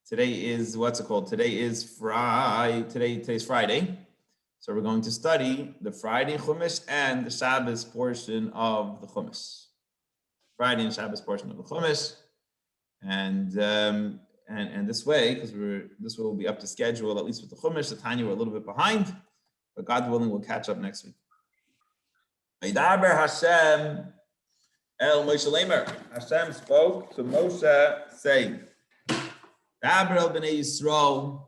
Today is, what's it called? Today is today's Friday. So we're going to study the Friday Chumash and the Shabbos portion of the Chumash. Friday and Shabbos portion of the Chumash. And this way, because this will be up to schedule, at least with the Chumash. The Tanya, we're a little bit behind, but God willing, we'll catch up next week. Vaydaber Hashem el Moshe Lamer. Hashem spoke to Moshe, saying, Daber el Bnei Yisrael,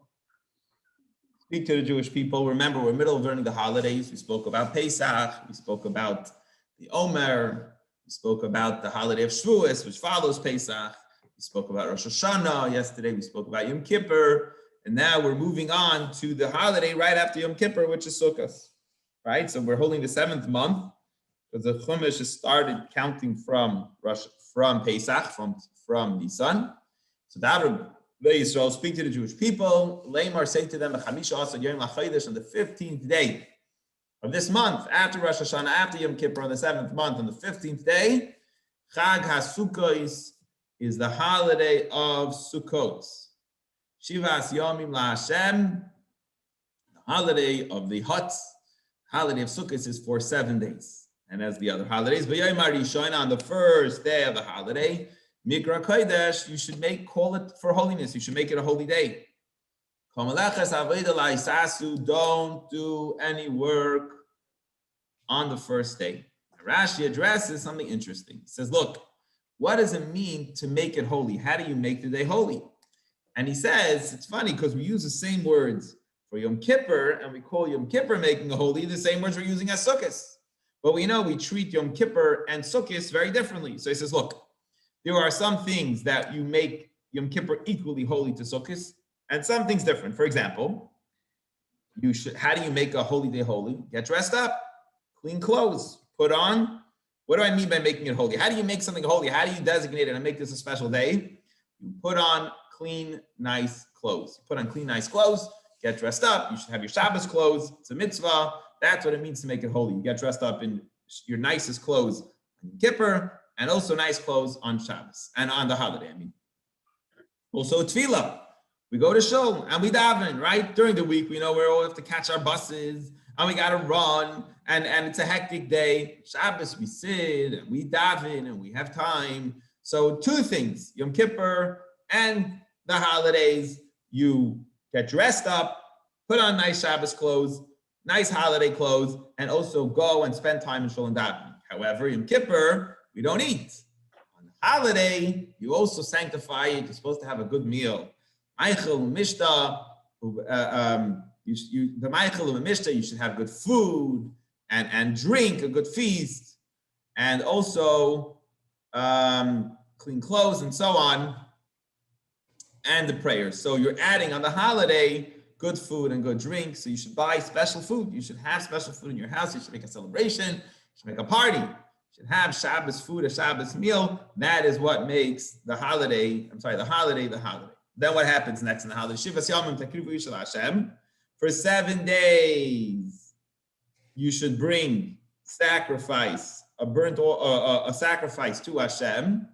speak to the Jewish people. Remember, we're in the middle of learning the holidays. We spoke about Pesach. We spoke about the Omer. We spoke about the holiday of Shavuos, which follows Pesach. We spoke about Rosh Hashanah yesterday. We spoke about Yom Kippur. And now we're moving on to the holiday right after Yom Kippur, which is Sukkot. Right? So we're holding the 7th month because the Chumash has started counting from Pesach, from Nisan. So Daber Yisrael, speak to the Jewish people. Leimar, say to them, on the 15th day of this month, after Rosh Hashanah, after Yom Kippur, on the 7th month, on the 15th day, Chag HaSukkos is the holiday of Sukkot. Shivas Yomim LaHashem, the holiday of the huts, holiday of Sukkot is for 7 days. And as the other holidays, B'Yom HaRishon, on the first day of the holiday, Mikra Kodesh, you should call it for holiness. You should make it a holy day. Don't do any work on the first day. Rashi addresses something interesting. He says, look, what does it mean to make it holy? How do you make the day holy? And he says, it's funny because we use the same words for Yom Kippur, and we call Yom Kippur making a holy, the same words we're using as Sukkot. But we know we treat Yom Kippur and Sukkot very differently. So he says, look, there are some things that you make Yom Kippur equally holy to Sukkot, and some things different. For example, how do you make a holy day holy? Get dressed up, clean clothes, put on. What do I mean by making it holy? How do you make something holy? How do you designate it and make this a special day? You put on clean, nice clothes. You put on clean, nice clothes, get dressed up. You should have your Shabbos clothes. It's a mitzvah. That's what it means to make it holy. You get dressed up in your nicest clothes on Yom Kippur, and also nice clothes on Shabbos and on the holiday. Also tefillah. We go to shul and we daven, right? During the week, we know we all have to catch our buses and we got to run and it's a hectic day. Shabbos, we sit and we daven and we have time. So 2 things, Yom Kippur and the holidays, you get dressed up, put on nice Shabbos clothes, nice holiday clothes, and also go and spend time in shul and daven. However, Yom Kippur, we don't eat. On the holiday, you also sanctify it. You're supposed to have a good meal. Eichel Mishta, the Eichel and Mishta, you should have good food and drink, a good feast, and also clean clothes and so on, and the prayers. So you're adding on the holiday good food and good drink. So you should buy special food. You should have special food in your house. You should make a celebration. You should make a party. Should have Shabbos food, a Shabbos meal. That is what makes the holiday. The holiday. Then what happens next in the holiday? Shivas Yomim Takrivu Yishal Hashem. For 7 days, you should bring sacrifice, a sacrifice to Hashem.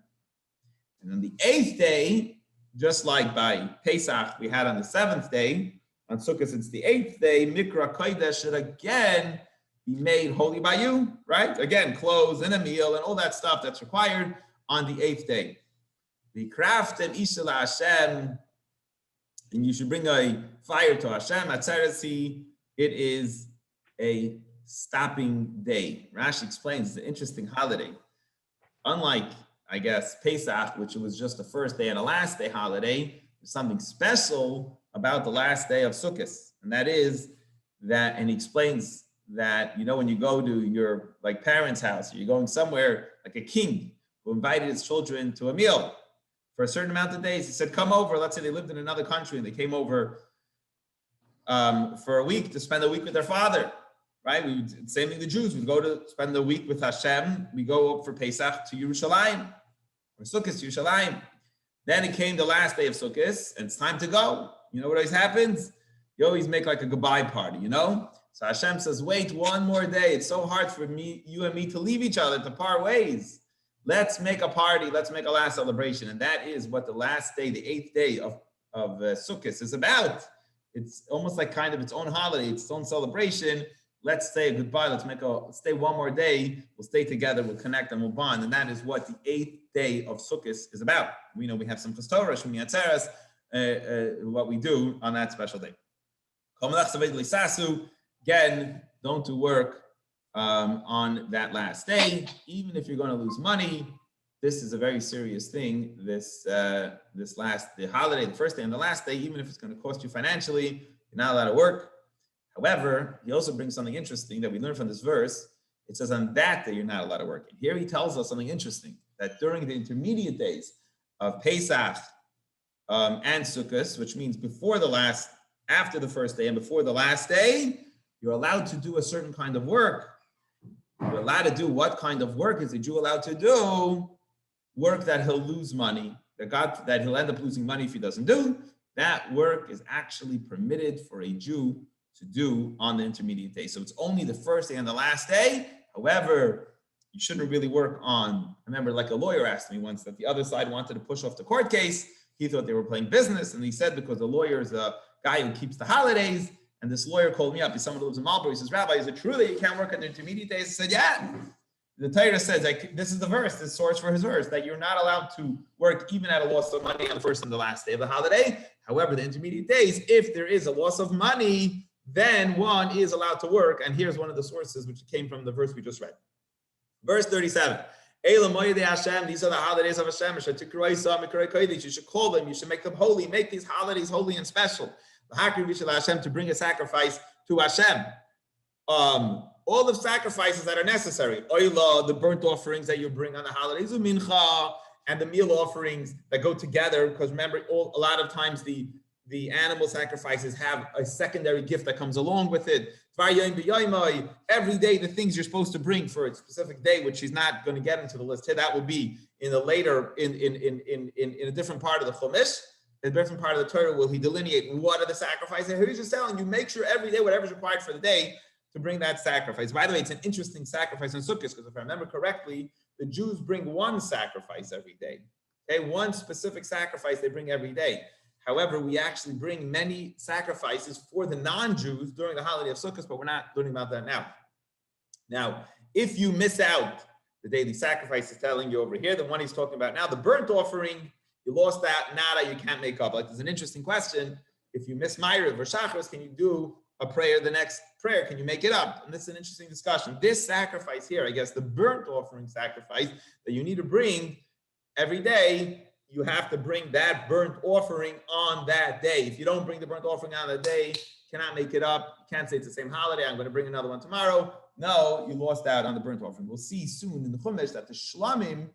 And on the 8th day, just like by Pesach we had on the 7th day, on Sukkot it's the 8th day. Mikra Kodesh should again be made holy by you, right? Again, clothes and a meal and all that stuff that's required on the 8th day. The crafted Ishal Hashem, and you should bring a fire to Hashem. Atzeresi, it is a stopping day. Rashi explains it's an interesting holiday. Unlike, I guess, Pesach, which was just the first day and the last day holiday, there's something special about the last day of Sukkot, and that is that, and he explains that, when you go to your parents' house, or you're going somewhere like a king who invited his children to a meal for a certain amount of days. He said, come over. Let's say they lived in another country and they came over for a week to spend a week with their father, right? Same thing the Jews, we go to spend the week with Hashem. We go up for Pesach to Yerushalayim, or Sukkot to Yerushalayim. Then it came the last day of Sukkot and it's time to go. You know what always happens? You always make like a goodbye party, So Hashem says, wait 1 more day. It's so hard for you and me to leave each other, to part ways. Let's make a party. Let's make a last celebration. And that is what the last day, the 8th day of Sukkot is about. It's almost like kind of its own holiday, its own celebration. Let's say goodbye. Let's stay one more day. We'll stay together. We'll connect and we'll bond. And that is what the 8th day of Sukkot is about. We know we have some Torah, Shmini Atzeres, what we do on that special day. Again, don't do work on that last day, even if you're going to lose money. This is a very serious thing. The holiday, the first day and the last day, even if it's going to cost you financially, you're not allowed to work. However, he also brings something interesting that we learn from this verse. It says on that day you're not allowed to work. And here he tells us something interesting, that during the intermediate days of Pesach and Sukkot, which means after the first day and before the last day, you're allowed to do a certain kind of work. You're allowed to do what kind of work is a Jew allowed to do? Work that he'll lose money, that he'll end up losing money if he doesn't do. That work is actually permitted for a Jew to do on the intermediate day. So it's only the first day and the last day. However, you shouldn't really work on, I remember like a lawyer asked me once that the other side wanted to push off the court case. He thought they were playing business. And he said, because the lawyer is a guy who keeps the holidays. And this lawyer called me up. He's someone who lives in Marlboro. He says, Rabbi, is it true that you can't work on the intermediate days? I said, yeah. The Torah says, this is the verse, the source for his verse, that you're not allowed to work even at a loss of money on the first and the last day of the holiday. However, the intermediate days, if there is a loss of money, then one is allowed to work. And here's one of the sources which came from the verse we just read. Verse 37. These are the holidays of Hashem. You should call them, you should make them holy, make these holidays holy and special. To bring a sacrifice to Hashem. All the sacrifices that are necessary. Oila, the burnt offerings that you bring on the holidays, mincha, and the meal offerings that go together. Because remember, a lot of times the animal sacrifices have a secondary gift that comes along with it. Every day, the things you're supposed to bring for a specific day, which she's not going to get into the list here, that will be in a different part of the Chumash. A different part of the Torah will he delineate what are the sacrifices. Here he's just telling you, make sure every day, whatever's required for the day, to bring that sacrifice. By the way, it's an interesting sacrifice in Sukkot, because if I remember correctly, the Jews bring one sacrifice every day. Okay, one specific sacrifice they bring every day. However, we actually bring many sacrifices for the non-Jews during the holiday of Sukkot, but we're not learning about that now. Now, if you miss out the daily sacrifice is telling you over here, the one he's talking about now, the burnt offering, you lost that, nada, you can't make up. Like, there's an interesting question. If you miss Ma'ariv or Shachos, can you do a prayer, the next prayer? Can you make it up? And this is an interesting discussion. This sacrifice here, I guess, the burnt offering sacrifice that you need to bring every day, you have to bring that burnt offering on that day. If you don't bring the burnt offering on the day, you cannot make it up. You can't say it's the same holiday, I'm going to bring another one tomorrow. No, you lost out on the burnt offering. We'll see soon in the Chumash that the Shlamim,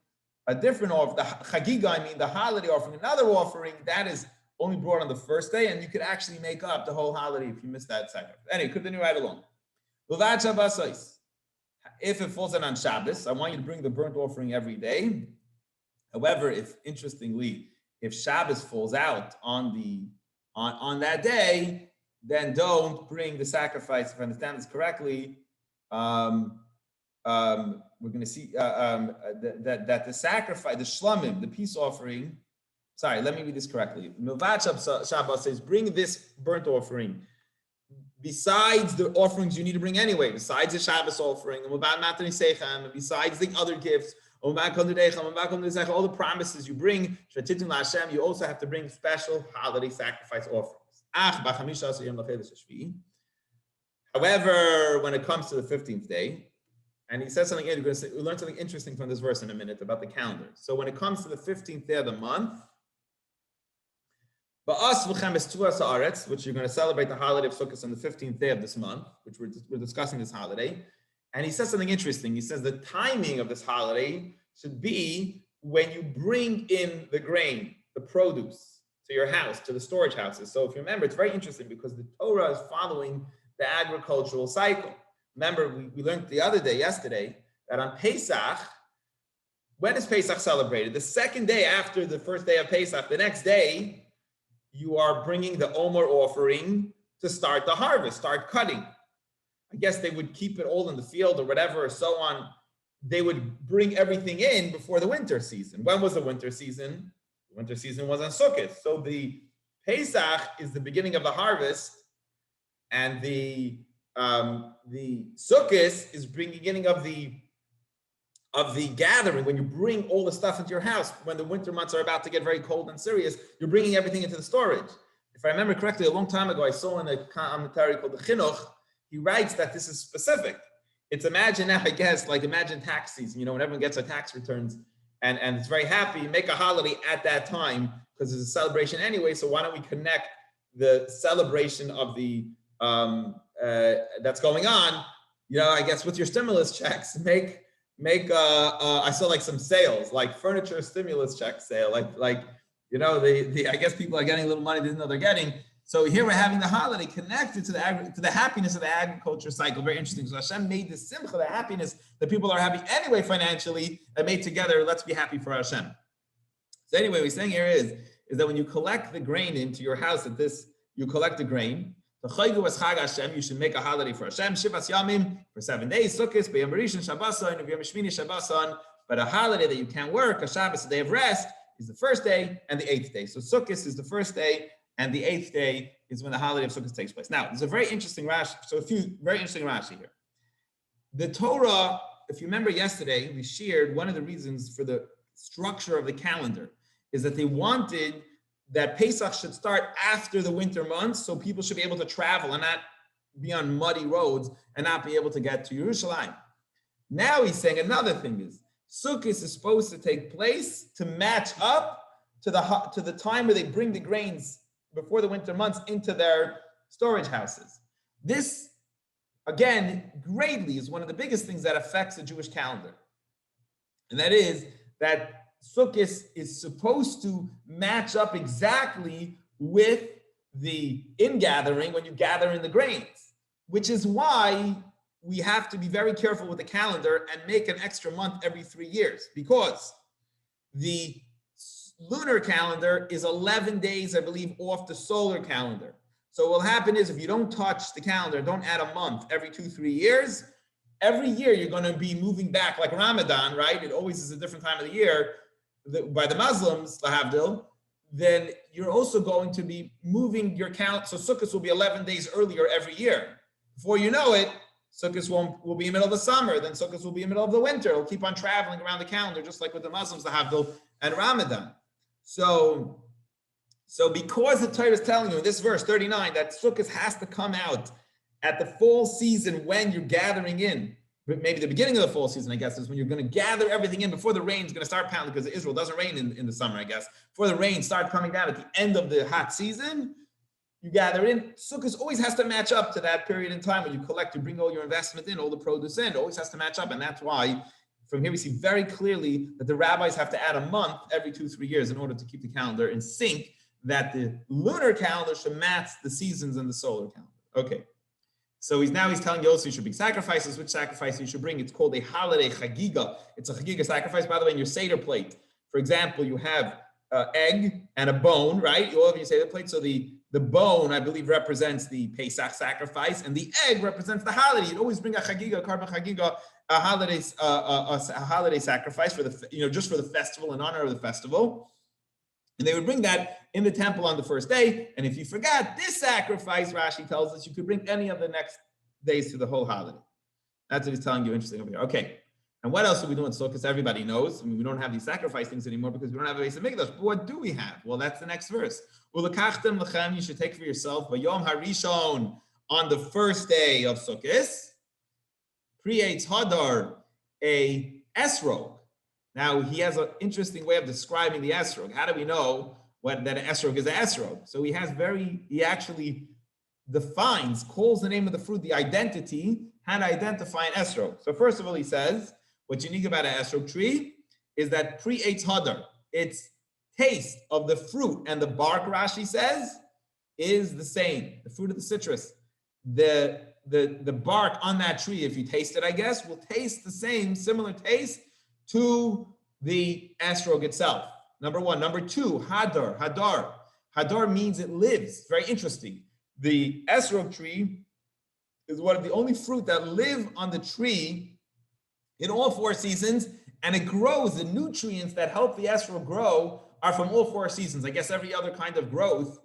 a different offering, the Chagiga, the holiday offering, another offering, that is only brought on the first day, and you could actually make up the whole holiday if you missed that sacrifice. Anyway, continue right along. If it falls on Shabbos, I want you to bring the burnt offering every day. However, interestingly, if Shabbos falls out on that day, then don't bring the sacrifice. If I understand this correctly, we're going to see that the sacrifice, the shlamim, the peace offering. Sorry, let me read this correctly. Milvat Shabbos says, bring this burnt offering besides the offerings you need to bring anyway, besides the Shabbos offering, besides the other gifts, all the promises you bring, you also have to bring special holiday sacrifice offerings. However, when it comes to the 15th day, and he says something, we'll learn something interesting from this verse in a minute about the calendar. So when it comes to the 15th day of the month, which you're going to celebrate the holiday of Sukkot on the 15th day of this month, which we're discussing this holiday. And he says something interesting. He says the timing of this holiday should be when you bring in the grain, the produce, to your house, to the storage houses. So if you remember, it's very interesting because the Torah is following the agricultural cycle. Remember, we learned yesterday, that on Pesach, when is Pesach celebrated? The second day after the first day of Pesach, the next day, you are bringing the Omer offering to start the harvest, start cutting. I guess they would keep it all in the field or whatever, or so on. They would bring everything in before the winter season. When was the winter season? The winter season was on Sukkot. So the Pesach is the beginning of the harvest, and the Sukkot is the beginning of the gathering, when you bring all the stuff into your house. When the winter months are about to get very cold and serious, you're bringing everything into the storage. If I remember correctly, a long time ago, I saw in a commentary called the Chinuch, he writes that this is specific. It's imagine now, I guess, like imagine tax season, when everyone gets their tax returns and it's very happy, make a holiday at that time because it's a celebration anyway. So why don't we connect the celebration of the that's going on, I guess with your stimulus checks, make I saw like some sales, like furniture stimulus check sale, like I guess people are getting a little money they didn't know they're getting. So here we're having the holiday connected to the happiness of the agriculture cycle. Very interesting. So Hashem made the simcha, the happiness that people are happy anyway financially, and made together. Let's be happy for Hashem. So anyway, what we're saying here is that when you collect the grain into your house, you collect the grain. The Chaygu was Chag Hashem. You should make a holiday for Hashem. Shivas Yamim for 7 days. Sukkot, B'Yom Rishon, Shabboson, B'Yom Shmini, Shabboson. But a holiday that you can't work, a Shabbos, a day of rest, is the first day and the 8th day. So Sukkot is the first day, and the 8th day is when the holiday of Sukkot takes place. Now, there's a very interesting Rashi. So a few very interesting Rashi here. The Torah, if you remember yesterday, we shared one of the reasons for the structure of the calendar is that they wanted that Pesach should start after the winter months, so people should be able to travel and not be on muddy roads and not be able to get to Yerushalayim. Now he's saying another thing is, Sukkot is supposed to take place to match up to the time where they bring the grains before the winter months into their storage houses. This, again, greatly is one of the biggest things that affects the Jewish calendar. And that is that Sukkot is supposed to match up exactly with the ingathering when you gather in the grains, which is why we have to be very careful with the calendar and make an extra month every 3 years, because the lunar calendar is 11 days, I believe, off the solar calendar. So what will happen is if you don't touch the calendar, don't add a month every 2-3 years, every year you're going to be moving back, like Ramadan, right? It always is a different time of the year by the Muslims, lahavdil, then you're also going to be moving your count. So Sukkot will be 11 days earlier every year. Before you know it, Sukkot will be in the middle of the summer, then Sukkot will be in the middle of the winter. It'll keep on traveling around the calendar, just like with the Muslims, lahavdil, and Ramadan. So because the Torah is telling you in this verse 39 that Sukkot has to come out at the fall season when you're gathering in, maybe the beginning of the fall season, I guess, is when you're going to gather everything in before the rain's going to start pounding, because Israel doesn't rain in the summer, I guess. Before the rain starts coming down at the end of the hot season, you gather in. Sukkot always has to match up to that period in time when you collect, you bring all your investment in, all the produce in. It always has to match up, and that's why from here we see very clearly that the rabbis have to add a month every 2-3 years in order to keep the calendar in sync, that the lunar calendar should match the seasons in the solar calendar. Okay. So he's telling you also you should bring sacrifices. Which sacrifice you should bring? It's called a holiday chagiga. It's a chagiga sacrifice. By the way, in your Seder plate, for example, you have egg and a bone, right? You all have your Seder plate. So the bone, I believe, represents the Pesach sacrifice, and the egg represents the holiday. You'd always bring a chagiga, carbon chagiga, a holiday sacrifice for the just for the festival, in honor of the festival. And they would bring that in the temple on the first day. And if you forgot this sacrifice, Rashi tells us you could bring any of the next days to the whole holiday. That's what he's telling you. Interesting over here. Okay. And what else do we do in Sukkot? Everybody knows. I mean, we don't have these sacrifice things anymore because we don't have a base of Mikdash. But what do we have? Well, that's the next verse. Ulakachtem lechem, you should take for yourself, Vayom Harishon, on the first day of Sukkot, creates Hadar, a esrog. Now, he has an interesting way of describing the esrog. How do we know that an esrog is an esrog? So he actually defines, calls the name of the fruit, the identity, how to identify an esrog. So first of all, he says, what's unique about an esrog tree is that pre-eitz hadar, its taste of the fruit and the bark, Rashi says, is the same. The fruit of the citrus, the bark on that tree, if you taste it, I guess, will taste the same, similar taste to the esrog itself. Number one. Number two, hadar. Hadar means it lives. Very interesting. The esrog tree is one of the only fruit that live on the tree in all 4 seasons, and it grows. The nutrients that help the esrog grow are from all 4 seasons. I guess every other kind of growth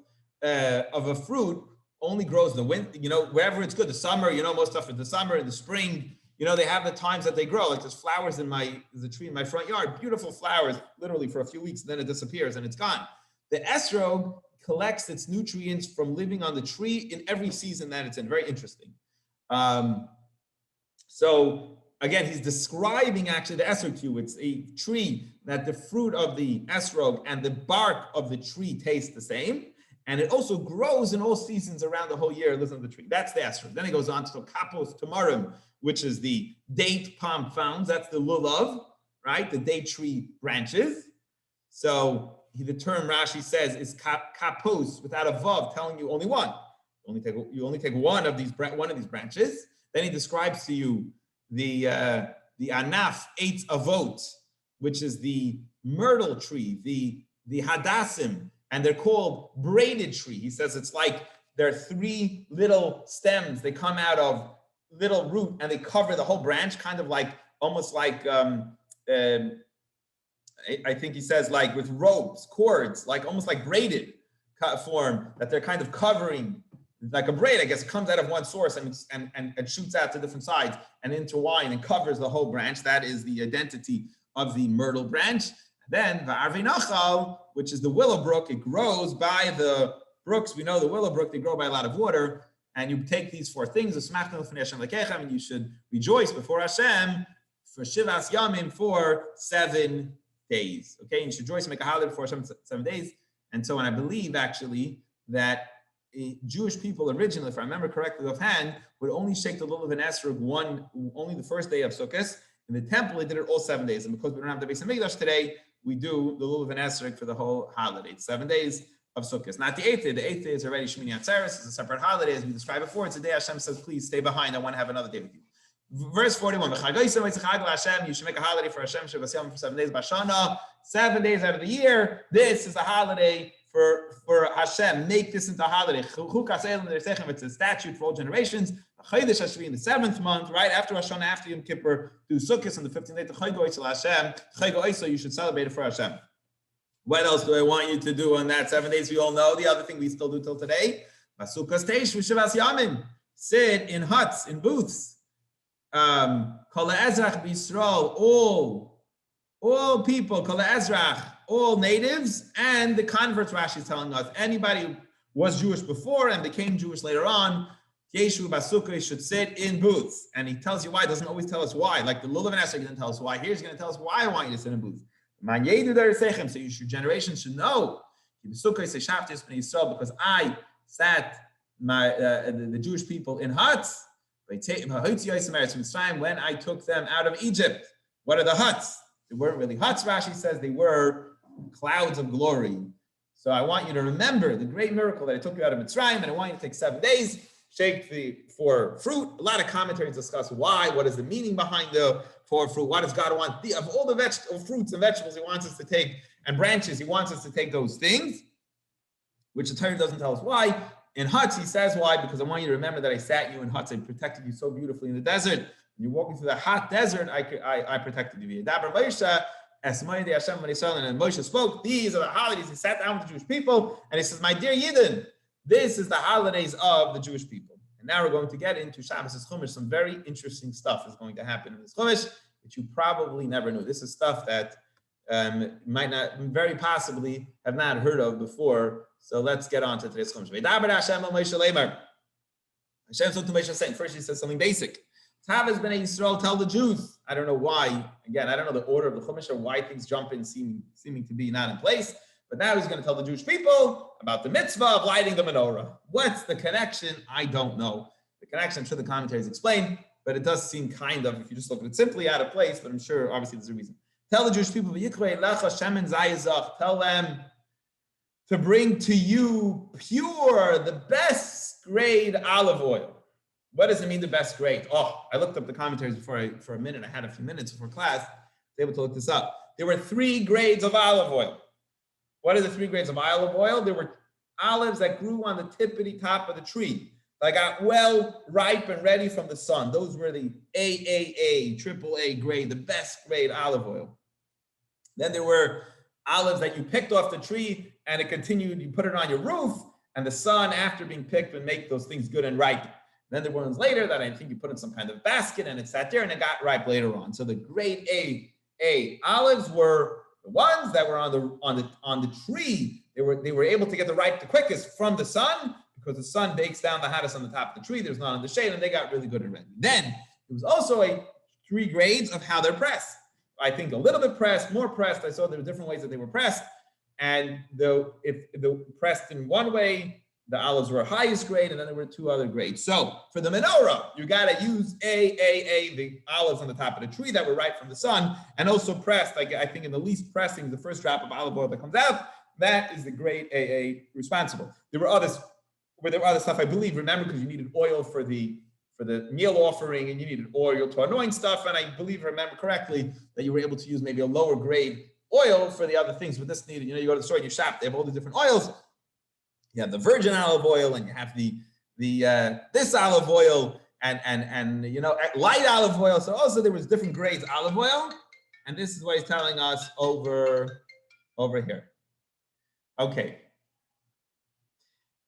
of a fruit only grows in the winter, wherever it's good. The summer, most stuff in the summer, in the spring, they have the times that they grow. Like there's flowers there's a tree in my front yard, beautiful flowers, literally for a few weeks, and then it disappears and it's gone. The esrog collects its nutrients from living on the tree in every season that it's in. Very interesting. So again, he's describing actually the esrog to you. It's a tree that the fruit of the esrog and the bark of the tree taste the same. And it also grows in all seasons around the whole year. It lives on the tree. That's the esrog. Then he goes on to kapos tamarim, which is the date palm fronds. That's the lulav, right? The date tree branches. So the term Rashi says is kapos without a vav, telling you only one. You only take one of these branches. Then he describes to you the anaf eitz avot, which is the myrtle tree, the hadassim. And they're called braided tree. He says it's like there are three little stems. They come out of little root and they cover the whole branch, kind of like, almost like, I think he says like with ropes, cords, like almost like braided form, that they're kind of covering, like a braid, I guess, it comes out of one source and shoots out to different sides and intertwine and covers the whole branch. That is the identity of the myrtle branch. Then the Arvei Nachal, which is the willow brook, it grows by the brooks. We know the willow brook, they grow by a lot of water. And you take these four things, and you should rejoice before Hashem for Shivas Yamim for 7 days. Okay, and you should rejoice and make a holiday before Hashem 7 days. And so, and I believe actually that Jewish people originally, if I remember correctly offhand, would only shake the lulav and esrog only the first day of Sukkot. In the temple, they did it all 7 days. And because we don't have the Beis HaMikdash today, we do the lulav and esrog for the whole holiday. It's 7 days of Sukkot. Not the 8th day. The 8th day is already Shmini Atzeres. It's a separate holiday, as we described before. It's a day Hashem says, please stay behind. I want to have another day with you. Verse 41. You should make a holiday for Hashem for 7 days. Bashana, 7 days out of the year. This is a holiday for Hashem. Make this into a holiday. It's a statute for all generations. In the 7th month, right after Hashanah, after Yom Kippur, do Sukkot on the 15th day to Hashem. You should celebrate it for Hashem. What else do I want you to do on that 7 days? We all know the other thing we still do till today. Sit in huts, in booths. All people, all natives, and the converts. Rashi is telling us anybody who was Jewish before and became Jewish later on, Yeshu Basukah should sit in booths. And he tells you why. He doesn't always tell us why. Like the Lulav and Esrog didn't tell us why. Here he's going to tell us why I want you to sit in booths. So your generation should know because I sat the Jewish people in huts when I took them out of Egypt. What are the huts? They weren't really huts, Rashi says, they were clouds of glory. So I want you to remember the great miracle that I took you out of Mitzrayim, and I want you to take 7 days, shake for fruit. A lot of commentaries discuss why, what is the meaning behind the for fruit, what does God want? Of all the fruits and vegetables he wants us to take, and branches, he wants us to take those things, which the Torah doesn't tell us why. In huts, he says why, because I want you to remember that I sat you in huts, I protected you so beautifully in the desert. When you're walking through the hot desert, I protected you. And Moshe spoke, these are the holidays. He sat down with the Jewish people, and he says, my dear Yidden, this is the holidays of the Jewish people. And now we're going to get into Shabbos' Chumash. Some very interesting stuff is going to happen in this Chumash, which you probably never knew. This is stuff that might not, very possibly, have not heard of before. So let's get on to today's Chumash. Hashem spoke to Moshe saying, first he says something basic. Tavis b'nei Yisrael, tell the Jews. I don't know why. Again, I don't know the order of the Chumash or why things jump in seeming to be not in place. But now he's going to tell the Jewish people about the mitzvah of lighting the menorah. What's the connection? I don't know. The connection, I'm sure the commentaries explain, but it does seem kind of, if you just look at it, simply out of place, but I'm sure obviously there's a reason. Tell the Jewish people, tell them to bring to you pure, the best grade olive oil. What does it mean, the best grade? Oh, I looked up the commentaries for a minute. I had a few minutes before class. I was able to look this up. There were 3 grades of olive oil. What are the 3 grades of olive oil? There were olives that grew on the tippity top of the tree. That got well ripe and ready from the sun. Those were the AAA, AAA grade, the best grade olive oil. Then there were olives that you picked off the tree and it continued, you put it on your roof and the sun, after being picked, would make those things good and ripe. Then there were ones later that I think you put in some kind of basket and it sat there and it got ripe later on. So the grade A olives were the ones that were on the tree. They were able to get the ripe the quickest from the sun, because the sun bakes down the hottest on the top of the tree. There's not in the shade, and they got really good and ready. Then there was also 3 grades of how they're pressed. I think a little bit pressed, more pressed. I saw there were different ways that they were pressed. And if they were pressed in one way, the olives were highest grade, and then there were 2 other grades. So for the menorah, you got to use the olives on the top of the tree that were ripe from the sun, and also pressed, like I think in the least pressing, the first drop of olive oil that comes out, that is the grade AA responsible. There were other stuff, I believe, remember, because you needed oil for the meal offering, and you needed oil to anoint stuff, and I believe, remember correctly, that you were able to use maybe a lower grade oil for the other things, but this needed, you go to the store and you shop, they have all the different oils. You have the virgin olive oil, and you have the this olive oil, and light olive oil. So also there was different grades of olive oil, and this is what he's telling us over here. Okay.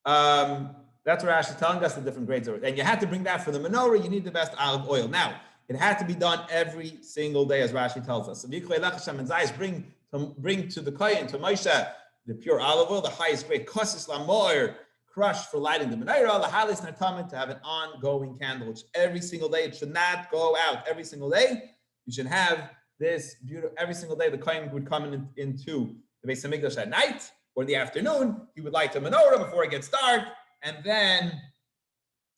That's what Rashi is telling us, the different grades of it. And you had to bring that for the menorah, you need the best olive oil. Now, it had to be done every single day, as Rashi tells us. So bring to the kohen, to Moshe, the pure olive oil, the highest grade, kosis lamoir, crushed for lighting the menorah, lahalis natamin, to have an ongoing candle, which every single day, it should not go out. Every single day, you should have this beautiful, every single day, the kohen would come into the Beis Hamikdash at night, or in the afternoon, he would light the menorah before it gets dark, and then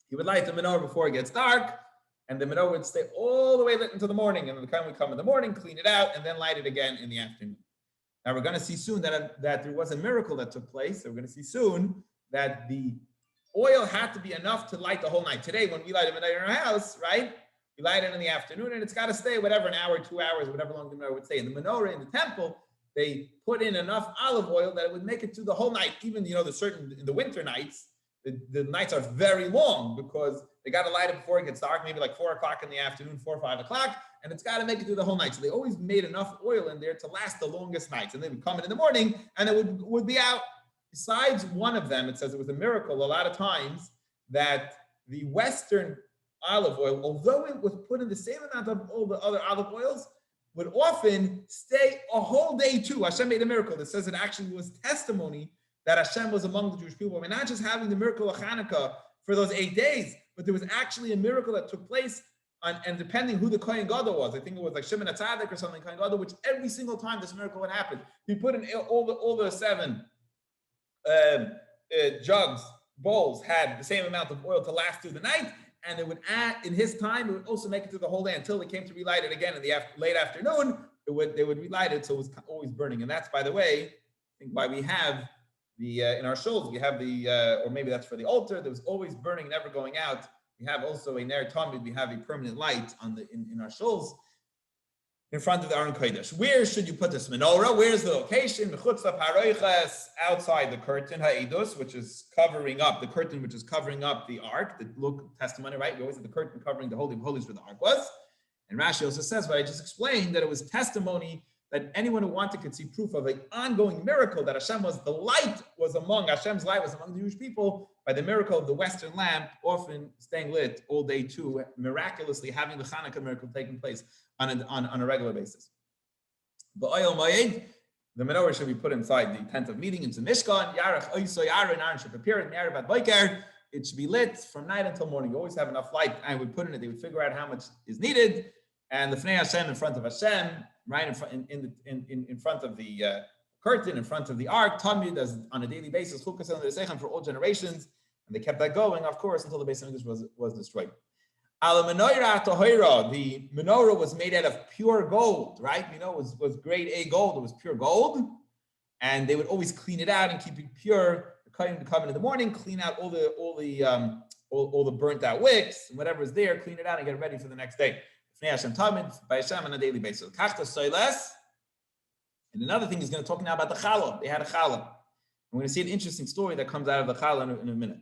he would light the menorah before it gets dark, and the menorah would stay all the way lit until the morning, and the kohen would come in the morning, clean it out, and then light it again in the afternoon. Now we're going to see soon that there was a miracle that took place. So we're going to see soon that the oil had to be enough to light the whole night. Today, when we light a menorah in our house, right? We light it in the afternoon, and it's got to stay whatever, an hour, 2 hours, whatever long the menorah would stay. In the menorah in the temple, they put in enough olive oil that it would make it through the whole night. Even in the winter nights, the nights are very long, because they got to light it before it gets dark, maybe like 4 o'clock in the afternoon, 4 or 5 o'clock, and it's got to make it through the whole night. So they always made enough oil in there to last the longest nights, and they would come in the morning, and it would be out. Besides one of them, it says it was a miracle a lot of times that the Western olive oil, although it was put in the same amount of all the other olive oils, would often stay a whole day too. Hashem made a miracle. It says it actually was testimony that Hashem was among the Jewish people. I mean, not just having the miracle of Hanukkah for those 8 days, but there was actually a miracle that took place, and depending who the Kohen Gadol was, I think it was like Shimon HaTzadik or something, Kohen Gadol, which every single time this miracle would happen, he put in all the 7 jugs, bowls, had the same amount of oil to last through the night, and it would add, in his time, it would also make it through the whole day until they came to relight it again in the late afternoon. They would relight it, so it was always burning. And that's, by the way, I think why we have in our shuls, we have or maybe that's for the altar, there was always burning, never going out. We have also a Ner Tamid, we have a permanent light in our shuls in front of the Aron Kodesh. Where should you put this menorah? Where's the location? Outside the curtain, ha'edus, which is covering up the curtain, which is covering up the ark, the testimony, right? We always have the curtain covering the Holy of Holies where the ark was. And Rashi also says what I just explained, that it was testimony that anyone who wanted could see proof of an ongoing miracle, that Hashem's light was among the Jewish people by the miracle of the Western lamp, often staying lit all day too, miraculously having the Hanukkah miracle taking place on a regular basis. The oil ma'id, the menorah should be put inside the tent of meeting, into Mishkan. Yarach oiso yaron, Aaron should prepare it. Me'erev ad boker, it should be lit from night until morning. You always have enough light, and would put in it. They would figure out how much is needed, and the Fnei Hashem in front of Hashem, right in front of the curtain, in front of the ark. Tamid, as on a daily basis, chukas and the for all generations, and they kept that going, of course, until the Beis Hamikdash was destroyed. Al menorah tahira, the menorah was made out of pure gold, right? It was grade A gold. It was pure gold, and they would always clean it out and keep it pure. The kohen would come in the morning, clean out all the burnt out wicks and whatever is there, clean it out and get it ready for the next day. Fnei Hashem tamid by Hashem on a daily basis. Kachta soiles. And another thing is going to talk now about the challah. They had a challah. We're going to see an interesting story that comes out of the challah in a minute.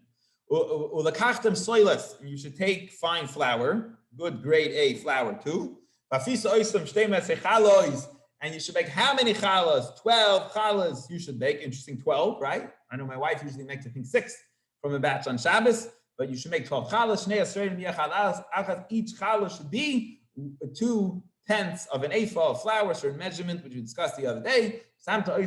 Ulakachtem soiles. You should take fine flour, good grade A flour too. Vafisa oisam shtei mesei chalois, And you should make how many challahs? 12 challahs you should make. Interesting, 12, right? I know my wife usually makes, I think, 6 from a batch on Shabbos, but you should make 12 challahs. Each challah should be 2/10 of an ephah of flour, certain measurement, which we discussed the other day. And then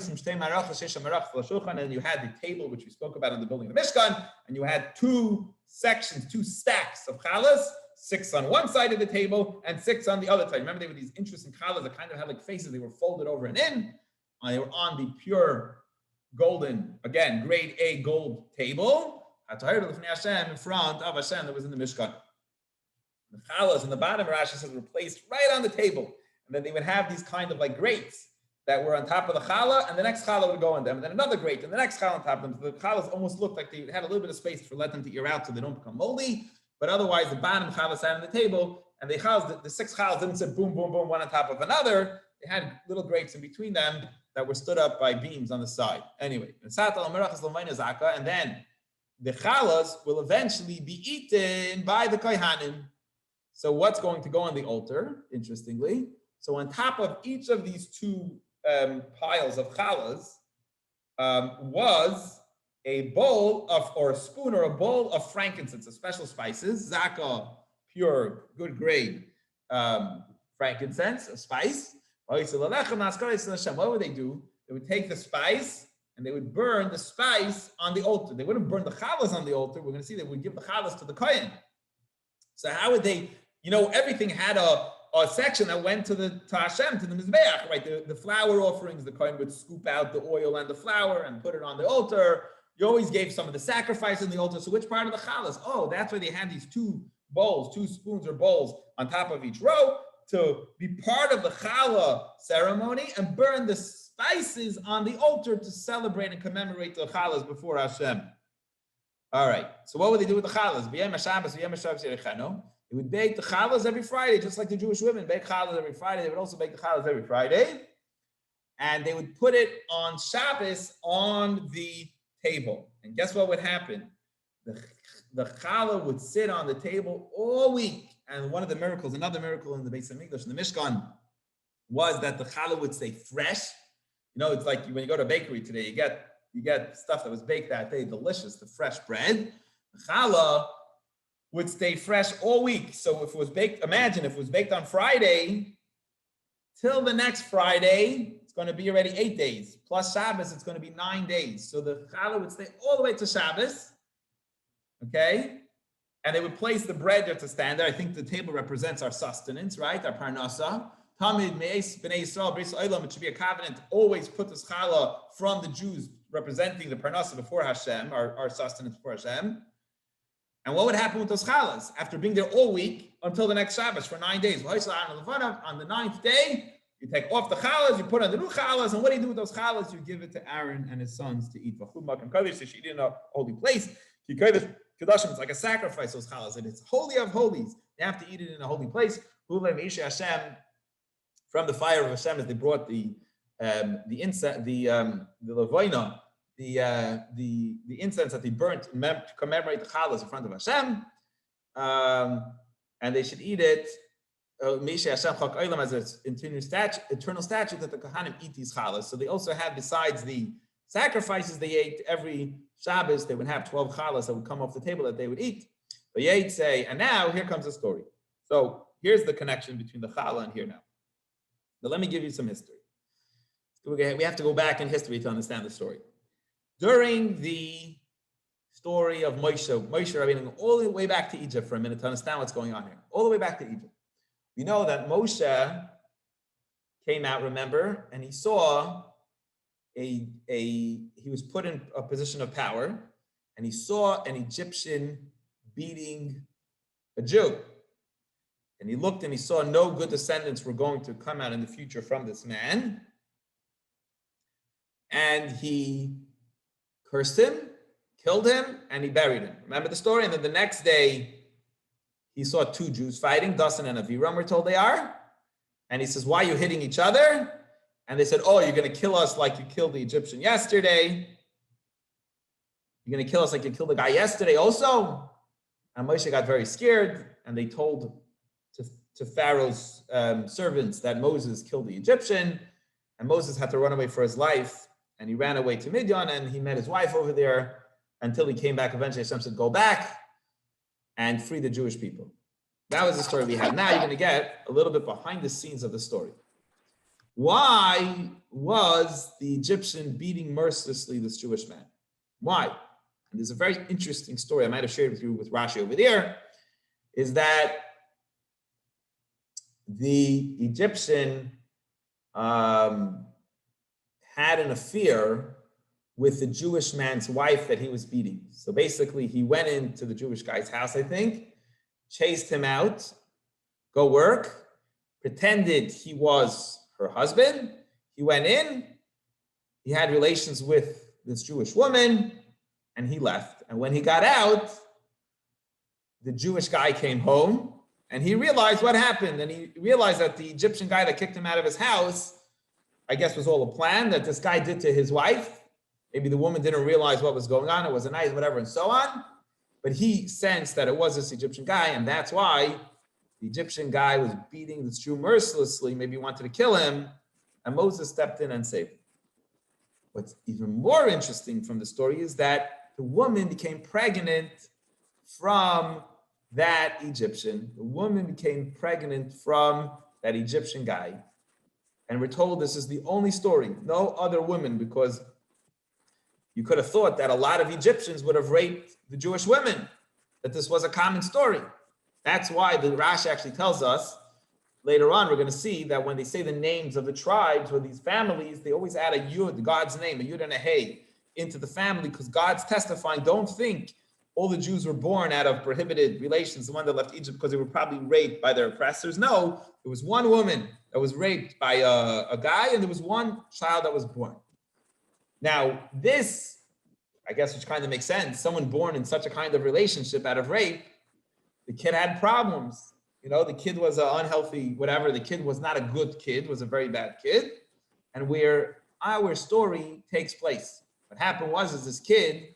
you had the table, which we spoke about in the building of the Mishkan, and you had 2 sections, 2 stacks of challahs, 6 on one side of the table and 6 on the other side. Remember, they were these interesting challahs that kind of had like faces. They were folded over and in. They were on the pure golden, again, grade A gold table. In front of Hashem that was in the Mishkan. The challahs in the bottom, Rashi says, were placed right on the table. And then they would have these kind of like grates that were on top of the challah, and the next challah would go on them, and then another grate, and the next challah on top of them. So the challahs almost looked like they had a little bit of space to let them to ear out so they don't become moldy. But otherwise, the bottom challah sat on the table, and the 6 challahs didn't sit boom, boom, boom, one on top of another. They had little grates in between them that were stood up by beams on the side. Anyway, and then the challahs will eventually be eaten by the kohanim. So what's going to go on the altar, interestingly? So on top of each of these 2 piles of challahs was a bowl of, or a spoon or a bowl of frankincense, of special spices, zaka, pure, good grade frankincense, a spice. What would they do? They would take the spice and they would burn the spice on the altar. They wouldn't burn the challahs on the altar. We're going to see they would give the challahs to the kohen. So how would they, everything had a section that went to Hashem, to the Mizbeach, right? The flour offerings, the kohen would scoop out the oil and the flour and put it on the altar. You always gave some of the sacrifice in the altar. So which part of the challahs? Oh, that's why they had these 2 bowls, 2 spoons or bowls on top of each row to be part of the challah ceremony and burn the spices on the altar to celebrate and commemorate the challahs before Hashem. All right. So what would they do with the challahs? They would bake the challahs every Friday, just like the Jewish women bake challahs every Friday. They would also bake the challahs every Friday. And they would put it on Shabbos on the table. And guess what would happen? The challah would sit on the table all week. And one of the miracles, another miracle in the Beis Hamikdash, in the Mishkan, was that the challah would stay fresh. It's like when you go to a bakery today, you get stuff that was baked that day, delicious, the fresh bread. The challah would stay fresh all week. So if it was baked, imagine if it was baked on Friday, till the next Friday, it's going to be already 8 days. Plus Shabbos, it's going to be 9 days. So the challah would stay all the way to Shabbos. Okay? And they would place the bread there to stand there. I think the table represents our sustenance, right? Our parnasa. Tamid me'es b'nei Yisrael, b'ris olam, it should be a covenant. Always put this challah from the Jews representing the parnasa before Hashem, our sustenance before Hashem. And what would happen with those challahs? After being there all week until the next Shabbos for 9 days. On the 9th day, you take off the challahs, you put on the new challahs, and what do you do with those challahs? You give it to Aaron and his sons to eat. So she did in a holy place. It's like a sacrifice, those challahs, and it's holy of holies. They have to eat it in a holy place. From the fire of Hashem, as they brought the incense, the levoina, the incense that they burnt to commemorate the challahs in front of Hashem, and they should eat it. As an eternal statute that the Kohanim eat these challahs. So they also have, besides the sacrifices they ate every Shabbos, they would have 12 challahs that would come off the table that they would eat. But Yeit say, and now here comes the story. So here's the connection between the challah and here now. But let me give you some history. We have to go back in history to understand the story. During the story of Moshe Rabbeinu, all the way back to Egypt for a minute to understand what's going on here. All the way back to Egypt. We know that Moshe came out, remember, and he saw he was put in a position of power, and he saw an Egyptian beating a Jew. And he looked and he saw no good descendants were going to come out in the future from this man. And he cursed him, killed him, and he buried him. Remember the story? And then the next day, he saw 2 Jews fighting, Dasan and Aviram, we're told they are. And he says, why are you hitting each other? And they said, oh, you're going to kill us like you killed the Egyptian yesterday. You're going to kill us like you killed the guy yesterday also. And Moshe got very scared, and they told to Pharaoh's servants that Moses killed the Egyptian. And Moses had to run away for his life, and he ran away to Midian, and he met his wife over there until he came back. Eventually, Hashem said, go back and free the Jewish people. That was the story we had. Now you're going to get a little bit behind the scenes of the story. Why was the Egyptian beating mercilessly this Jewish man? Why? And there's a very interesting story I might have shared with you with Rashi over there, is that the Egyptian had an affair with the Jewish man's wife that he was beating. So basically, he went into the Jewish guy's house, I think, chased him out, go work, pretended he was her husband. He went in, he had relations with this Jewish woman, and he left. And when he got out, the Jewish guy came home, and he realized what happened. And he realized that the Egyptian guy that kicked him out of his house, I guess, was all a plan that this guy did to his wife. Maybe the woman didn't realize what was going on. It was a night, whatever, and so on. But he sensed that it was this Egyptian guy, and that's why the Egyptian guy was beating this Jew mercilessly, maybe wanted to kill him, and Moses stepped in and saved him. What's even more interesting from the story is that the woman became pregnant from that Egyptian. The woman became pregnant from that Egyptian guy. And we're told this is the only story, no other women, because you could have thought that a lot of Egyptians would have raped the Jewish women, that this was a common story. That's why the Rashi actually tells us, later on, we're going to see that when they say the names of the tribes or these families, they always add a Yud, God's name, a Yud and a Hey, into the family, because God's testifying. Don't think all the Jews were born out of prohibited relations, the one that left Egypt because they were probably raped by their oppressors. No, there was one woman that was raped by a guy, and there was one child that was born. Now, this, I guess, which kind of makes sense, someone born in such a kind of relationship out of rape, the kid had problems. You know, the kid was an unhealthy, whatever. The kid was not a good kid, was a very bad kid. And where our story takes place, what happened was this kid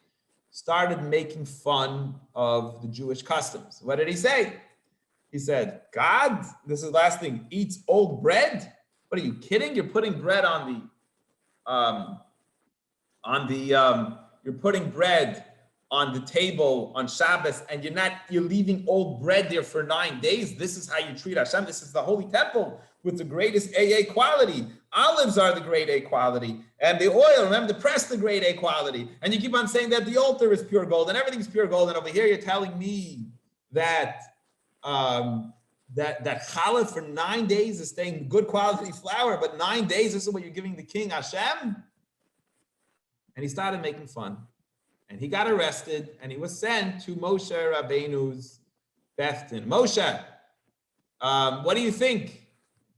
started making fun of the Jewish customs. What did he say? He said, God, this is the last thing, eats old bread? What are you kidding? You're putting bread you're putting bread on the table on Shabbos, and you're leaving old bread there for 9 days. This is how you treat Hashem. This is the holy temple with the greatest AA quality. Olives are the grade A quality, and the oil, remember, the press, the grade A quality. And you keep on saying that the altar is pure gold and everything's pure gold. And over here, you're telling me that that challah for 9 days is staying good quality flour, but 9 days, this is what you're giving the king Hashem? And he started making fun. And he got arrested, and he was sent to Moshe Rabbeinu's Bethton. Moshe, what do you think?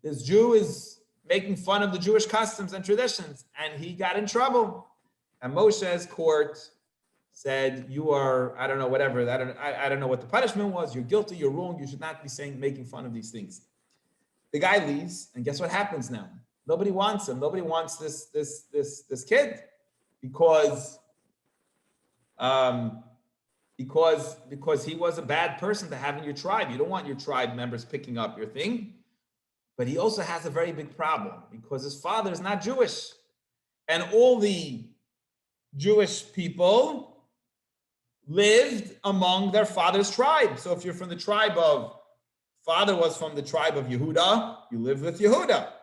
This Jew is making fun of the Jewish customs and traditions, and he got in trouble. And Moshe's court said, you are, I don't know, whatever, I don't know what the punishment was. You're guilty, you're wrong, you should not be making fun of these things. The guy leaves, and guess what happens now? Nobody wants him. Nobody wants this kid. Because he was a bad person to have in your tribe. You don't want your tribe members picking up your thing. But he also has a very big problem because his father is not Jewish. And all the Jewish people lived among their father's tribe. So if you're from the tribe of, father was from the tribe of Yehuda, you live with Yehuda.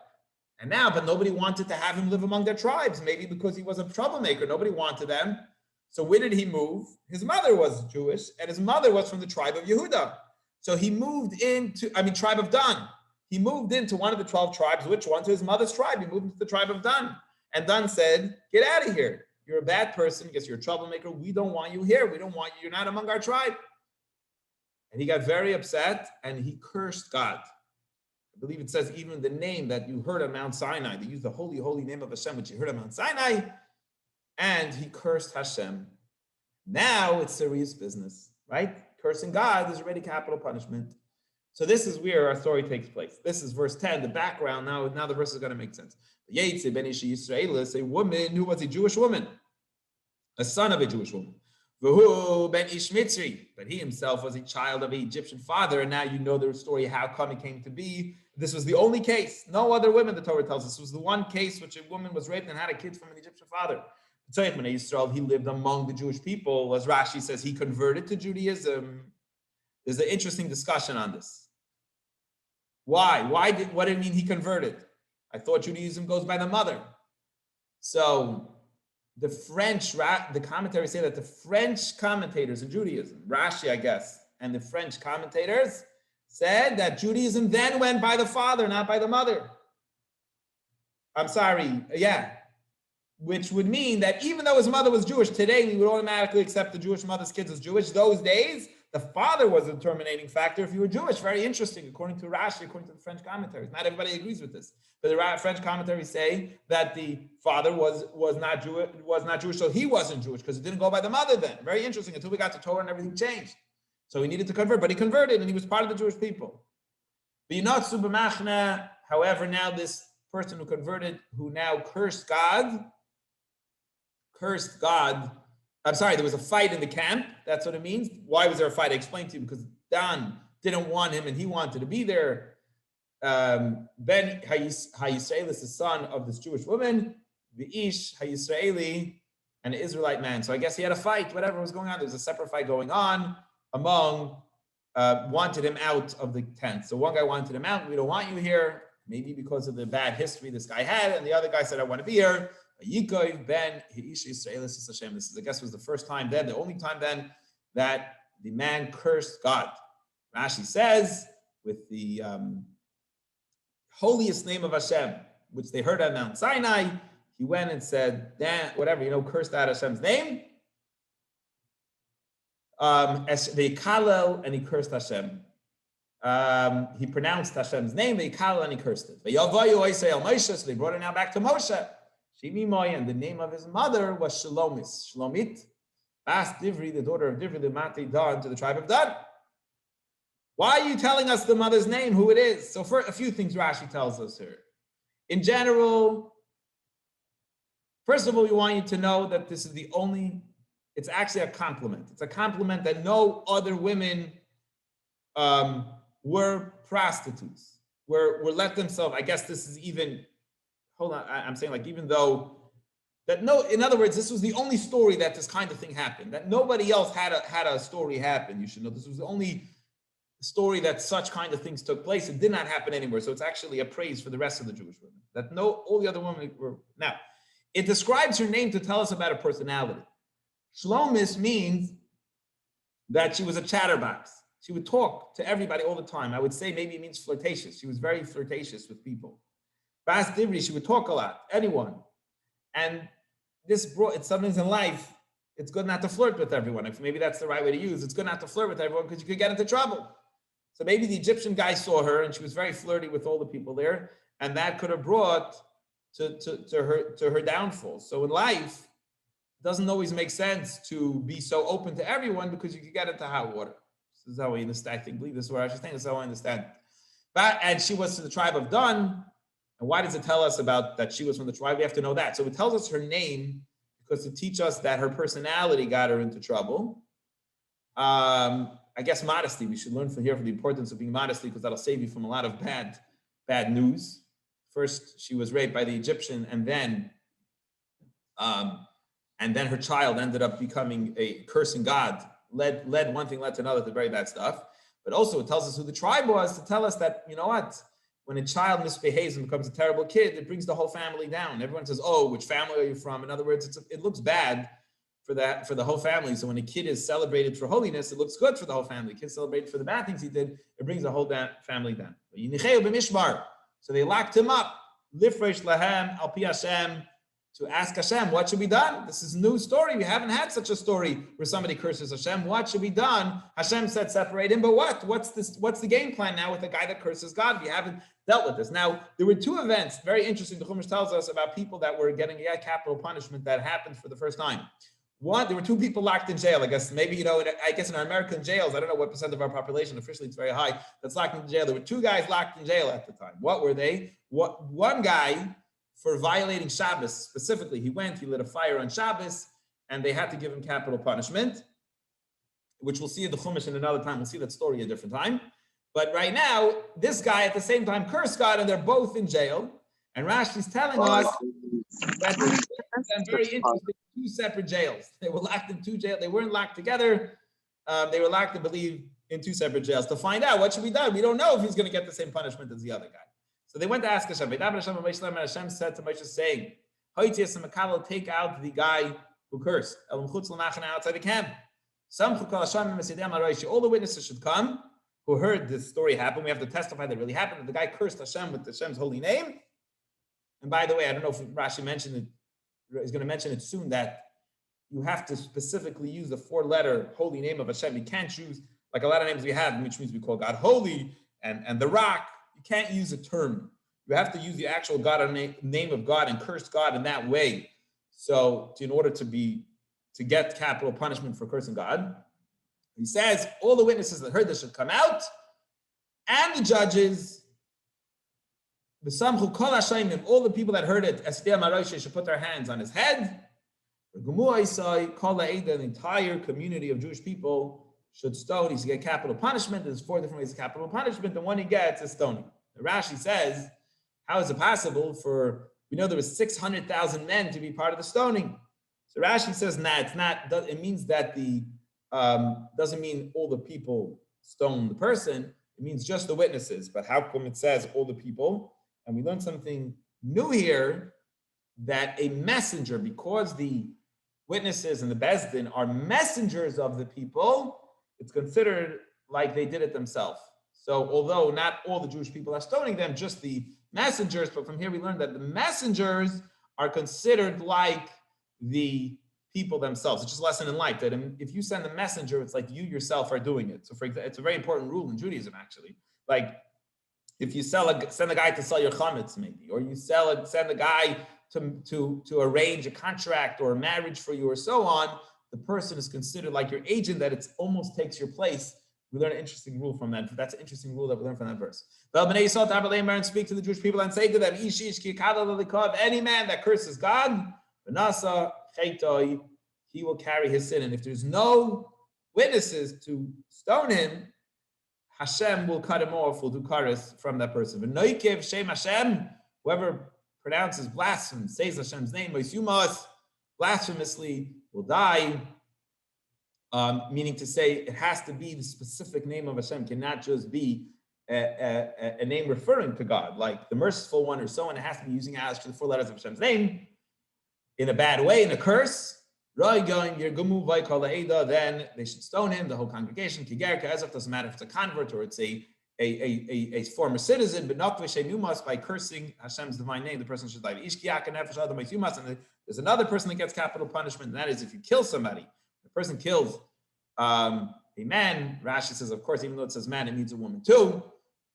And now, but nobody wanted to have him live among their tribes, maybe because he was a troublemaker. Nobody wanted them. So where did he move? His mother was Jewish, and his mother was from the tribe of Yehuda. So he moved tribe of Dan. He moved into one of the 12 tribes. Which one? To his mother's tribe. He moved into the tribe of Dan. And Dan said, get out of here. You're a bad person. Because you're a troublemaker. We don't want you here. We don't want you. You're not among our tribe. And he got very upset, and he cursed God. I believe it says even the name that you heard on Mount Sinai. They used the holy, holy name of Hashem, which you heard on Mount Sinai. And he cursed Hashem. Now it's serious business, right? Cursing God is already capital punishment. So this is where our story takes place. This is verse 10, the background. Now the verse is going to make sense. Yetze ben Ishi Yisraelis, a woman who was a Jewish woman, a son of a Jewish woman. V'hu ben ish Mitzri, but he himself was a child of an Egyptian father. And now you know the story, how come it came to be. This was the only case. No other women, the Torah tells us, was the one case which a woman was raped and had a kid from an Egyptian father. He lived among the Jewish people. As Rashi says, he converted to Judaism. There's an interesting discussion on this. Why? What did it mean he converted? I thought Judaism goes by the mother. So the commentaries say that the French commentators in Judaism, Rashi, I guess, and the French commentators said that Judaism then went by the father, not by the mother. I'm sorry, yeah. Which would mean that even though his mother was Jewish, today we would automatically accept the Jewish mother's kids as Jewish. Those days, the father was a determining factor if you were Jewish. Very interesting, according to Rashi, according to the French commentaries. Not everybody agrees with this, but the French commentaries say that the father was not Jewish, so he wasn't Jewish because it didn't go by the mother then. Very interesting, until we got to Torah and everything changed. So he needed to convert, but he converted and he was part of the Jewish people. However, now this person who converted, who now cursed God. I'm sorry, there was a fight in the camp. That's what it means. Why was there a fight? I explained to you, because Dan didn't want him and he wanted to be there. Ben HaYisrael is the son of this Jewish woman, the Ish HaYisraeli, an Israelite man. So I guess he had a fight, whatever was going on. There was a separate fight going on among, wanted him out of the tent. So one guy wanted him out. We don't want you here, maybe because of the bad history this guy had. And the other guy said, I want to be here. Yikov ben Ish Yisrael Hashem. This is, I guess, was the first time then, the only time then that the man cursed God. Rashi says, with the holiest name of Hashem, which they heard on Mount Sinai, he went and said, whatever, cursed out Hashem's name. The Kalel, and he cursed Hashem. He pronounced Hashem's name, the Kalel, and he cursed it. So they brought it now back to Moshe. And the name of his mother was Shlomit. Asked Divri, the daughter of Divri, the Mati Dan, to the tribe of Dan. Why are you telling us the mother's name, who it is? So for a few things Rashi tells us here. In general, first of all, we want you to know that this is it's actually a compliment. It's a compliment that no other women were prostitutes, were let themselves. I guess this is even, hold on, I'm saying even though, in other words, this was the only story that this kind of thing happened, that nobody else had a story happen. You should know this was the only story that such kind of things took place. It did not happen anywhere. So it's actually a praise for the rest of the Jewish women, that all the other women were. Now, it describes her name to tell us about her personality. Shlomis means that she was a chatterbox. She would talk to everybody all the time. I would say maybe it means flirtatious. She was very flirtatious with people. Bas Divri, she would talk a lot, anyone. And it's sometimes in life, it's good not to flirt with everyone. If maybe that's the right way to use. It's good not to flirt with everyone because you could get into trouble. So maybe the Egyptian guy saw her and she was very flirty with all the people there, and that could have brought to her downfall. So in life, it doesn't always make sense to be so open to everyone because you could get into hot water. This is how I understand. I believe this is what I should think. This is how I understand. And she was to the tribe of Dan. And why does it tell us about that she was from the tribe? We have to know that. So it tells us her name because to teach us that her personality got her into trouble. I guess modesty. We should learn from here for the importance of being modesty because that'll save you from a lot of bad news. First, she was raped by the Egyptian, and then her child ended up becoming a cursing God. Led one thing led to another to very bad stuff. But also it tells us who the tribe was to tell us that, you know what? When a child misbehaves and becomes a terrible kid, it brings the whole family down. Everyone says, "Oh, which family are you from?" In other words, it looks bad for the whole family. So when a kid is celebrated for holiness, it looks good for the whole family. The kid celebrated for the bad things he did, it brings the whole family down. So they locked him up. Lifresh lahem al pi Hashem, to ask Hashem, what should be done? This is a new story. We haven't had such a story where somebody curses Hashem. What should be done? Hashem said, separate him. But what? What's the game plan now with a guy that curses God? We haven't dealt with this. Now, there were two events, very interesting. The Chumash tells us about people that were getting capital punishment that happened for the first time. One, there were two people locked in jail. I guess maybe, in our American jails, I don't know what percent of our population, officially it's very high, that's locked in jail. There were two guys locked in jail at the time. What were they? One guy, for violating Shabbos specifically, he lit a fire on Shabbos, and they had to give him capital punishment, which we'll see in the Chumash in another time. We'll see that story a different time. But right now, this guy at the same time cursed God, and they're both in jail. And Rashi's telling us that they're very interesting, two separate jails. They were locked in two jails. They weren't locked together. They were locked, I believe, in two separate jails. To find out what should be done, we don't know if he's going to get the same punishment as the other guy. So they went to ask Hashem. And Hashem said to Moshe, saying, take out the guy who cursed outside the camp. All the witnesses should come who heard this story happen. We have to testify that it really happened. That the guy cursed Hashem with Hashem's holy name. And by the way, I don't know if Rashi mentioned it. He's going to mention it soon, that you have to specifically use the 4-letter holy name of Hashem. You can't choose like a lot of names we have, which means we call God holy and the rock. You can't use a term. You have to use the actual God name of God and curse God in that way. So in order to get capital punishment for cursing God, he says all the witnesses that heard this should come out, and the judges, the Samchu Kol Hashayim, all the people that heard it, Esther Maroshe, should put their hands on his head. The entire community of Jewish people should stone. He's to get capital punishment. There's 4 different ways of capital punishment. The one he gets is stoning. The Rashi says, how is it possible we know there was 600,000 men to be part of the stoning. So Rashi says, nah, it's not. It means that doesn't mean all the people stone the person. It means just the witnesses. But how come it says all the people? And we learned something new here, that a messenger, because the witnesses and the Beis Din are messengers of the people, it's considered like they did it themselves. So although not all the Jewish people are stoning them, just the messengers, but from here we learned that the messengers are considered like the people themselves. It's just a lesson in life that if you send a messenger, it's like you yourself are doing it. So for example, it's a very important rule in Judaism, actually. Like if you send a guy to sell your chametz, maybe, or you send a guy to arrange a contract or a marriage for you or so on, the person is considered like your agent, that it almost takes your place. We learn an interesting rule from that. That's an interesting rule that we learn from that verse. And speak to the Jewish people and say to them, any man that curses God, he will carry his sin. And if there's no witnesses to stone him, Hashem will cut him off, will do kares from that person. Whoever pronounces blasphemy, says Hashem's name, blasphemously will die. Meaning to say, it has to be the specific name of Hashem, cannot just be a name referring to God, like the merciful one or so on. It has to be using the 4 letters of Hashem's name in a bad way, in a curse. Then they should stone him, the whole congregation. Doesn't matter if it's a convert or it's a former citizen, but not by cursing Hashem's divine name, the person should die. And there's another person that gets capital punishment, and that is if you kill somebody. The person kills a man. Rashi says, of course, even though it says man, it means a woman too.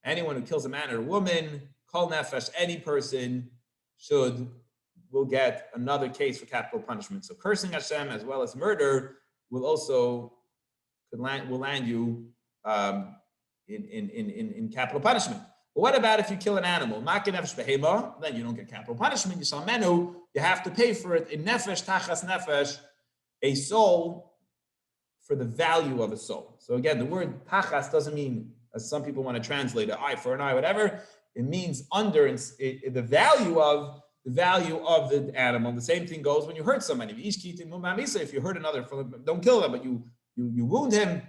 Anyone who kills a man or a woman, kol nefesh, any person will get another case for capital punishment. So cursing Hashem as well as murder will land you in capital punishment. But what about if you kill an animal? Then you don't get capital punishment. You have to pay for it in nefesh tachas nefesh, a soul for the value of a soul. So again, the word tachas doesn't mean, as some people want to translate, an eye for an eye, whatever. It means under the value of the animal. The same thing goes when you hurt somebody. If you hurt another, don't kill them, but you wound him.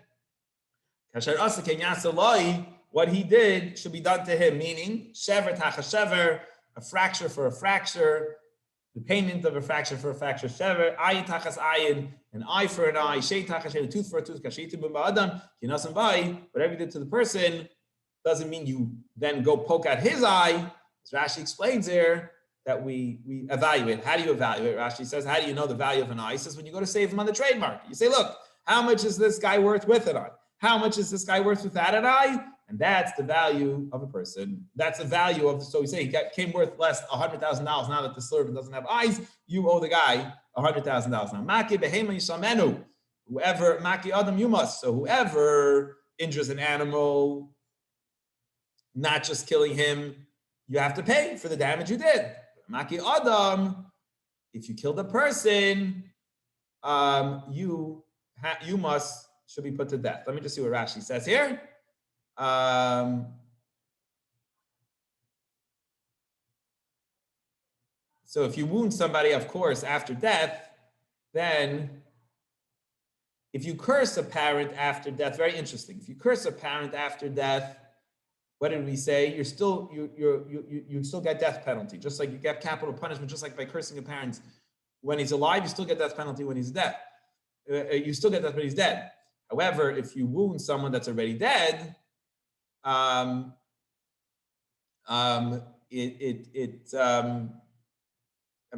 What he did should be done to him, meaning shever tachas shever, a fracture for a fracture, the payment of a fracture for a fracture, shever, ayin tachas ayin, an eye for an eye, shei tachas shei, a tooth for a tooth, kashitim b'adam, kinasam bai. Whatever you did to the person doesn't mean you then go poke at his eye. As Rashi explains here, that we evaluate. How do you evaluate? Rashi says, how do you know the value of an eye? He says, when you go to save him on the trade market, you say, look, how much is this guy worth with an eye? How much is this guy worth without an eye? And that's the value of a person. That's the value of, so we say he came worth less $100,000. Now that the servant doesn't have eyes, you owe the guy $100,000. Now, maki behema yishamenu, whoever, maki adam you must. So whoever injures an animal, not just killing him, you have to pay for the damage you did. Maki adam, if you killed a person, you should be put to death. Let me just see what Rashi says here. So if you wound somebody, of course, after death, then if you curse a parent after death, very interesting. If you curse a parent after death, what did we say? You still get death penalty, just like you get capital punishment, just like by cursing a parent when he's alive, you still get death penalty when he's dead. You still get death when he's dead. However, if you wound someone that's already dead, I'm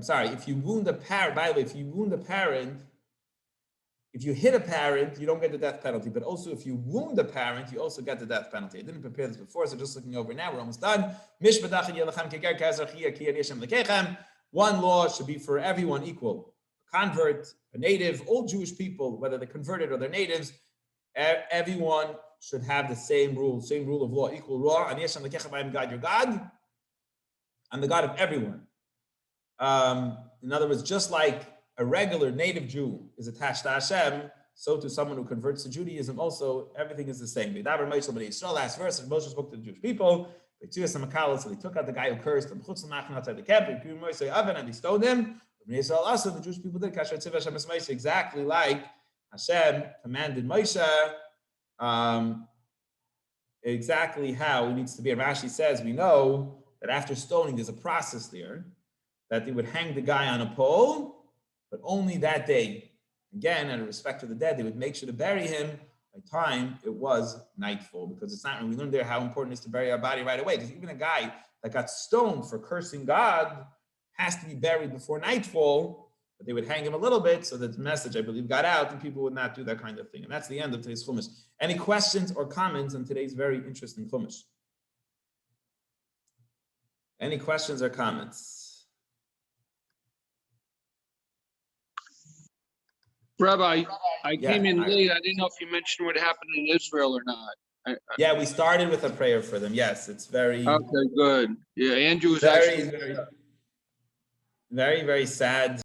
sorry, if you wound a parent, by the way, if you wound a parent, if you hit a parent, you don't get the death penalty. But also, if you wound a parent, you also get the death penalty. I didn't prepare this before, so just looking over now, we're almost done. One law should be for everyone equal. A convert, a native, all Jewish people, whether they're converted or they're natives, everyone should have the same rule of law, equal law. And yes, God, your God. I'm the God of everyone. In other words, just like a regular native Jew is attached to Hashem, so to someone who converts to Judaism also, everything is the same. Last verse, Moshe spoke to the Jewish people, so they took out the guy who cursed them outside the camp, and they stoned him. Also, the Jewish people did exactly like Hashem commanded Moshe, exactly how it needs to be. And Rashi says, we know that after stoning, there's a process there, that they would hang the guy on a pole, but only that day. Again, out of respect for the dead, they would make sure to bury him by time it was nightfall, because it's not, we learned there how important it is to bury our body right away, because even a guy that got stoned for cursing God has to be buried before nightfall, but they would hang him a little bit so that the message, I believe, got out and people would not do that kind of thing. And that's the end of today's Chumash. Any questions or comments on today's very interesting Chumash? Any questions or comments? Rabbi, I came in late. I didn't know if you mentioned what happened in Israel or not. Yeah, we started with a prayer for them. Yes, it's very... Okay, good. Yeah, Andrew was very, very sad